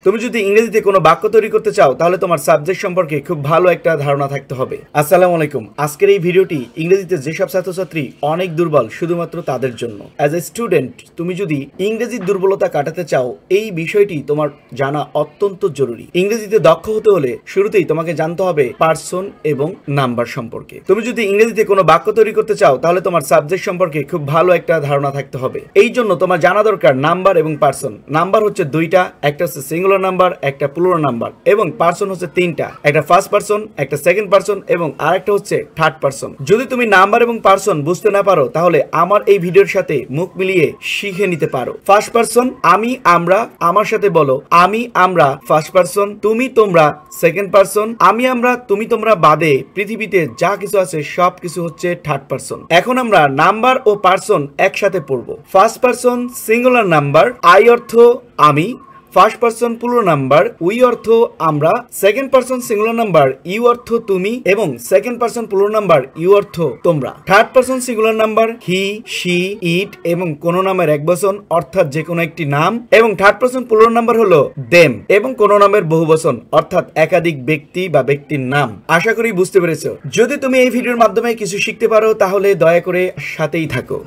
তুমি যদি ইংরেজিতে কোনো বাক্য তৈরি করতে চাও তাহলে তোমার সাবজেক্ট সম্পর্কে খুব ভালো একটা ধারণা থাকতে হবে। আসসালামু আলাইকুম। আজকের এই ভিডিওটি ইংরেজিতে যেসব ছাত্রছাত্রী অনেক দুর্বল শুধুমাত্র তাদের জন্য। অ্যাজ এ স্টুডেন্ট তুমি যদি ইংরেজির দুর্বলতা কাটাতে চাও এই বিষয়টি তোমার জানা অত্যন্ত জরুরি। ইংরেজিতে দক্ষ হতে হলে শুরুতেই তোমাকে জানতে হবে পার্সন এবং নাম্বার সম্পর্কে। তুমি যদি ইংরেজিতে কোনো বাক্য তৈরি করতে চাও তাহলে তোমার সাবজেক্ট সম্পর্কে খুব ভালো একটা ধারণা থাকতে হবে। এই জন্য তোমার জানা দরকার নাম্বার এবং পার্সন। নাম্বার হচ্ছে দুইটা, একটা হচ্ছে সিঙ্গুলার নাম্বার, একটা প্লুরাল নাম্বার, এবং পার্সন হচ্ছে তিনটা, একটা ফার্স্ট পার্সন, একটা সেকেন্ড পার্সন এবং আরেকটা হচ্ছে থার্ড পার্সন। যদি তুমি নাম্বার এবং পার্সন বুঝতে না পারো তাহলে আমার এই ভিডিওর সাথে মুখ মিলিয়ে শিখে নিতে পারো। ফার্স্ট পার্সন আমি আমরা, আমার সাথে বলো আমি আমরা ফার্স্ট পার্সন, তুমি তোমরা সেকেন্ড পার্সন, আমি আমরা তুমি তোমরা বাদে পৃথিবীতে যা কিছু আছে সব কিছু হচ্ছে থার্ড পার্সন। এখন আমরা নাম্বার ও পার্সন একসাথে পড়বো। First person singular number I অর্থ আমি, first person plural number we অর্থ আমরা, second person singular number you অর্থ তুমি এবং second person plural number you অর্থ তোমরা। Third person singular number he, she, it এবং কোন নামের একবচন অর্থাৎ যে কোনো একটি নাম, এবং থার্ড পার্সন প্লুরাল নাম্বার হলো দেম এবং কোন নামের বহুবচন অর্থাৎ একাধিক ব্যক্তি বা ব্যক্তির নাম। আশা করি বুঝতে পেরেছো। যদি তুমি এই ভিডিওর মাধ্যমে কিছু শিখতে পারো তাহলে দয়া করে সাথেই থাকো।